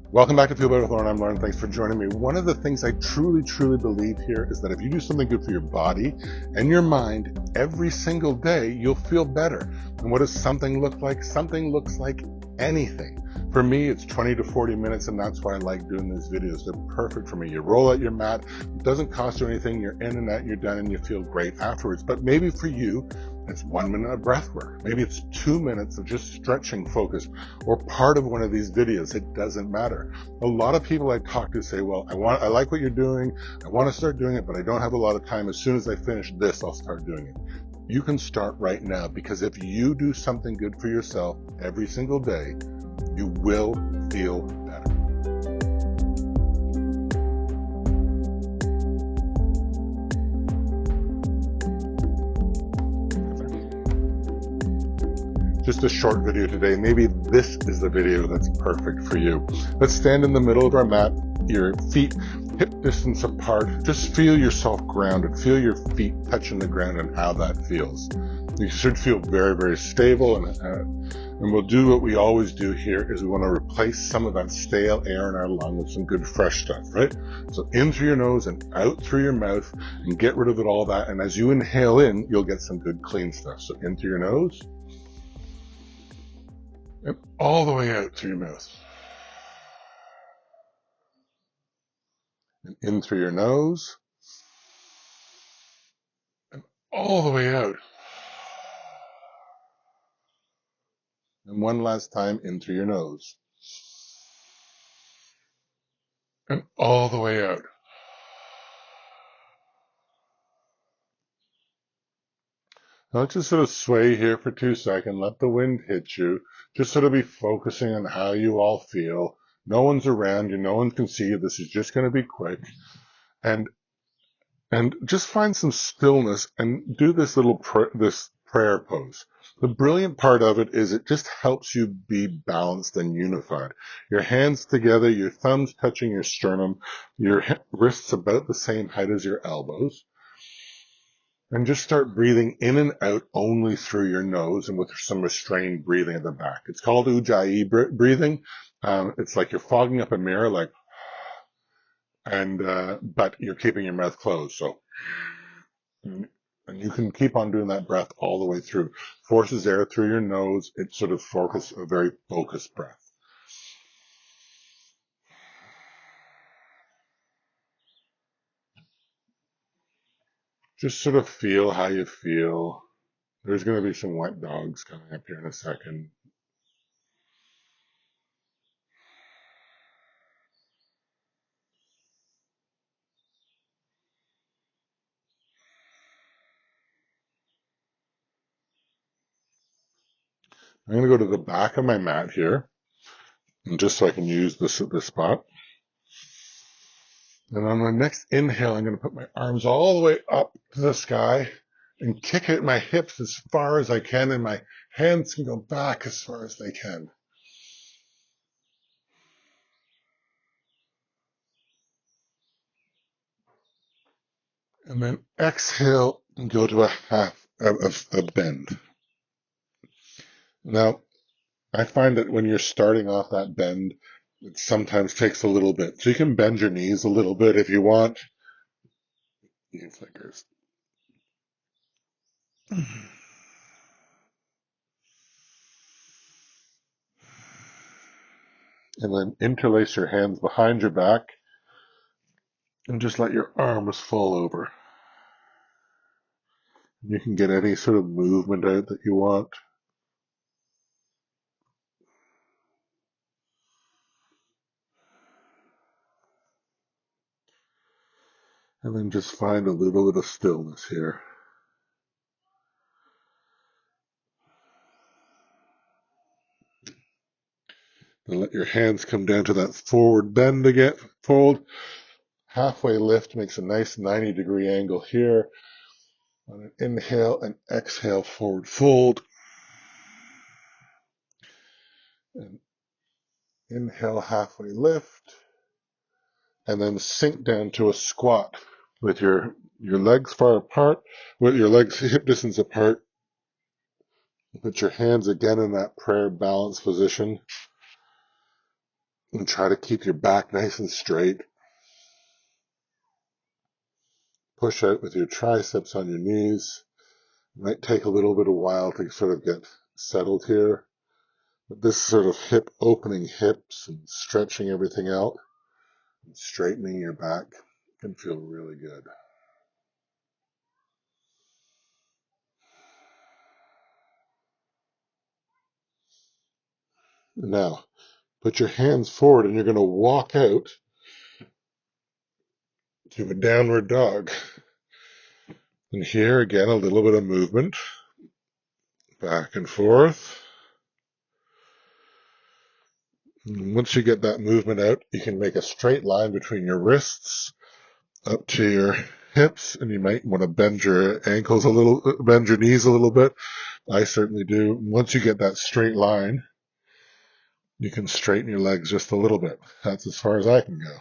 Welcome back to Feel Better with Lauren. I'm Lauren. Thanks for joining me. One of the things I truly believe here is that if you do something good for your body and your mind every single day, you'll feel better. And what does something look like? Something looks like anything. For me, it's 20 to 40 minutes, and that's why I like doing these videos. They're perfect for me. You roll out your mat. It doesn't cost you anything. You're in and out, you're done, and you feel great afterwards. But maybe for you, it's 1 minute of breath work. Maybe it's 2 minutes of just stretching focus or part of one of these videos. It doesn't matter. A lot of people I talk to say, well, I like what you're doing. I want to start doing it, but I don't have a lot of time. As soon as I finish this, I'll start doing it. You can start right now, because if you do something good for yourself every single day, you will feel better. Just a short video today. Maybe this is the video that's perfect for you. Let's stand in the middle of our mat, your feet hip distance apart. Just feel yourself grounded. Feel your feet touching the ground and how that feels. You should feel very stable, and we'll do what we always do here is we want to replace some of that stale air in our lung with some good fresh stuff, right? So in through your nose and out through your mouth, and get rid of all that. And as you inhale in, you'll get some good clean stuff. So in through your nose and all the way out through your mouth. And in through your nose and all the way out. And one last time, in through your nose and all the way out. Now let's just sort of sway here for 2 seconds. Let the wind hit you. Just sort of be focusing on how you all feel. No one's around you. No one can see you. This is just going to be quick. And just find some stillness and do this little this prayer pose. The brilliant part of it is it just helps you be balanced and unified. Your hands together, your thumbs touching your sternum, your wrists about the same height as your elbows. And just start breathing in and out only through your nose and with some restrained breathing at the back. It's called Ujjayi breathing. It's like you're fogging up a mirror, like, but you're keeping your mouth closed. So, and you can keep on doing that breath all the way through. Forces air through your nose. It sort of a very focused breath. Just sort of feel how you feel. There's going to be some wet dogs coming up here in a second. I'm going to go to the back of my mat here, and just so I can use this spot. And on my next inhale, I'm going to put my arms all the way up to the sky and kick at my hips as far as I can, and my hands can go back as far as they can. And then exhale and go to a half of a bend. Now, I find that when you're starting off that bend, it sometimes takes a little bit. So you can bend your knees a little bit if you want. You fingers. And then interlace your hands behind your back and just let your arms fall over. You can get any sort of movement out that you want. And then just find a little bit of stillness here. And let your hands come down to that forward bend again. Fold. Halfway lift makes a nice 90-degree angle here. On an inhale and exhale, forward fold. And inhale, halfway lift. And then sink down to a squat with your legs far apart, with your legs hip distance apart. Put your hands again in that prayer balance position. And try to keep your back nice and straight. Push out with your triceps on your knees. It might take a little bit of while to sort of get settled here. But this sort of hip opening hips and stretching everything out and straightening your back can feel really good. Now, put your hands forward and you're going to walk out to a downward dog. And here again, a little bit of movement back and forth. And once you get that movement out, you can make a straight line between your wrists up to your hips, and you might want to bend your ankles a little, bend your knees a little bit. I certainly do. Once you get that straight line, you can straighten your legs just a little bit. That's as far as I can go.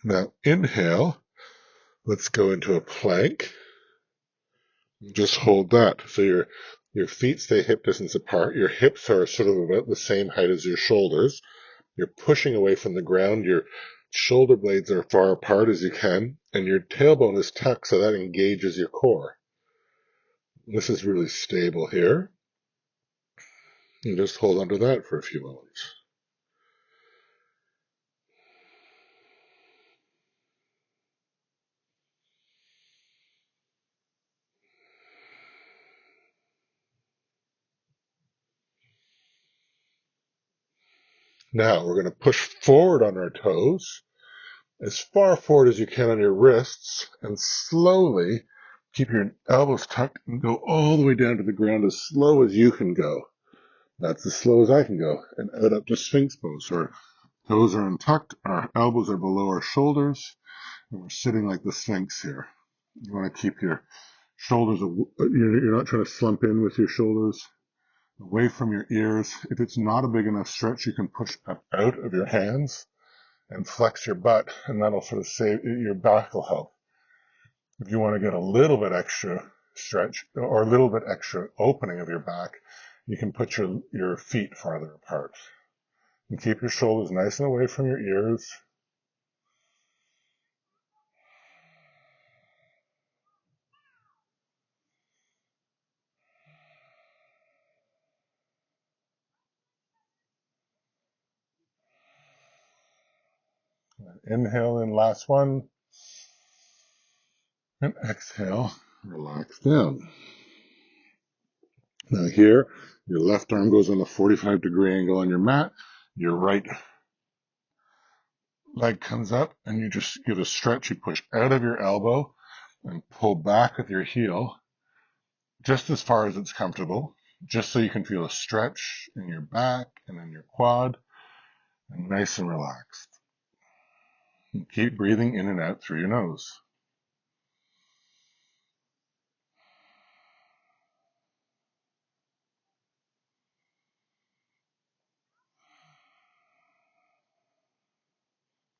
Now inhale. Let's go into a plank. Just hold that. So your feet stay hip distance apart. Your hips are sort of about the same height as your shoulders. You're pushing away from the ground. Your shoulder blades are far apart as you can, and your tailbone is tucked so that engages your core. This is really stable here. And just hold on to that for a few moments. Now we're going to push forward on our toes, as far forward as you can on your wrists, and slowly keep your elbows tucked and go all the way down to the ground as slow as you can go. That's as slow as I can go. And out up to Sphinx pose. Our toes are untucked, our elbows are below our shoulders, and we're sitting like the Sphinx here. You want to keep your shoulders, you're not trying to slump in with your shoulders away from your ears. If it's not a big enough stretch, you can push up out of your hands and flex your butt, and that'll sort of save your back will help. If you want to get a little bit extra stretch or a little bit extra opening of your back, you can put your feet farther apart. And keep your shoulders nice and away from your ears. Inhale in, last one. And exhale, relax down. Now here, your left arm goes on a 45-degree angle on your mat. Your right leg comes up and you just give a stretch. You push out of your elbow and pull back with your heel just as far as it's comfortable, just so you can feel a stretch in your back and in your quad, and nice and relaxed. And keep breathing in and out through your nose.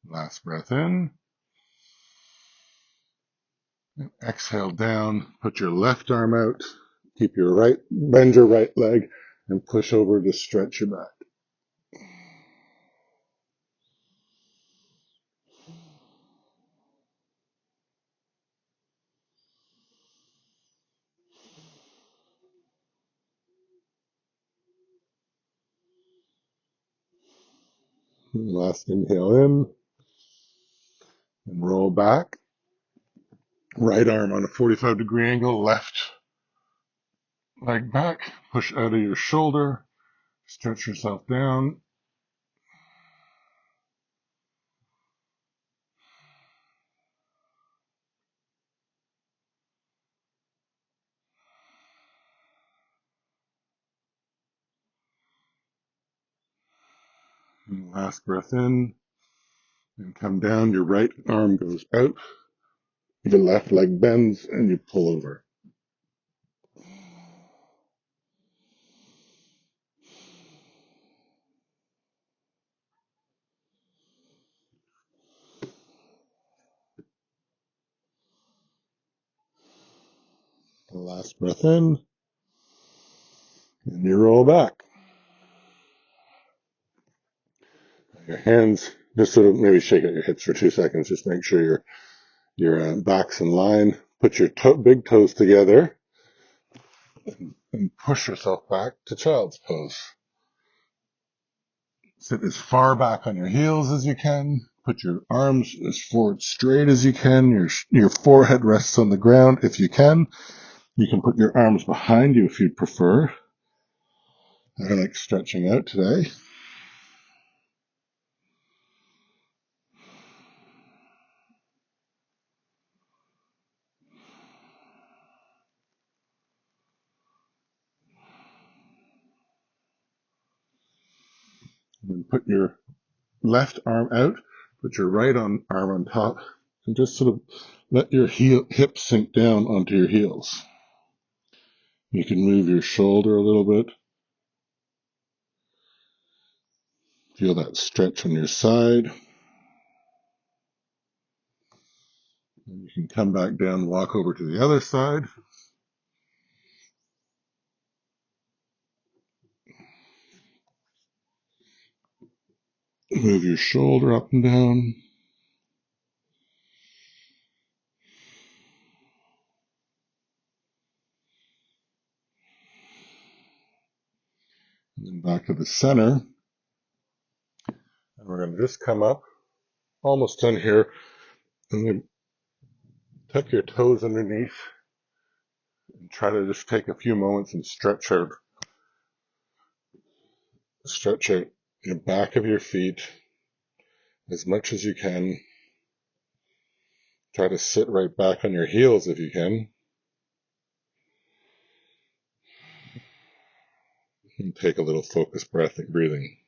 Last breath in. And exhale down. Put your left arm out. Bend your right leg and push over to stretch your back. Last inhale in and roll back. Right arm on a 45-degree angle, left leg back. Push out of your shoulder. Stretch yourself down. And last breath in and come down. Your right arm goes out. Your left leg bends and you pull over. Last breath in, and you roll back. Your hands, just sort of maybe shake out your hips for 2 seconds. Just make sure your back's in line. Put your big toes together and push yourself back to child's pose. Sit as far back on your heels as you can. Put your arms as forward straight as you can. Your forehead rests on the ground if you can. You can put your arms behind you if you'd prefer. I like stretching out today. And then put your left arm out, put your right arm on top, and just sort of let your hip sink down onto your heels. You can move your shoulder a little bit. Feel that stretch on your side. And you can come back down, walk over to the other side. Move your shoulder up and down. And then back to the center. And we're going to just come up, almost done here. And then tuck your toes underneath. And try to just take a few moments and stretch out your back of your feet as much as you can. Try to sit right back on your heels if you can. And take a little focused breath and breathing.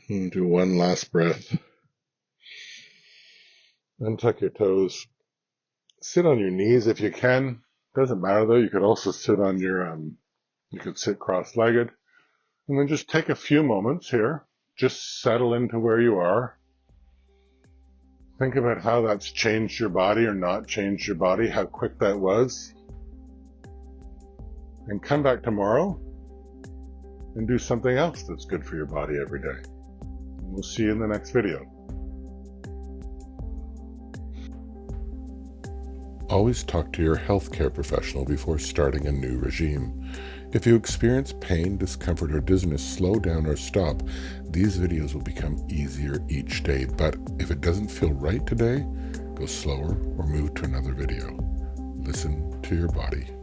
And do one last breath. Untuck your toes. Sit on your knees if you can. Doesn't matter though. You could also sit on you could sit cross-legged. And then just take a few moments here. Just settle into where you are. Think about how that's changed your body or not changed your body, how quick that was. And come back tomorrow and do something else that's good for your body every day. And we'll see you in the next video. Always talk to your healthcare professional before starting a new regime. If you experience pain, discomfort, or dizziness, slow down or stop. These videos will become easier each day, but if it doesn't feel right today, go slower or move to another video. Listen to your body.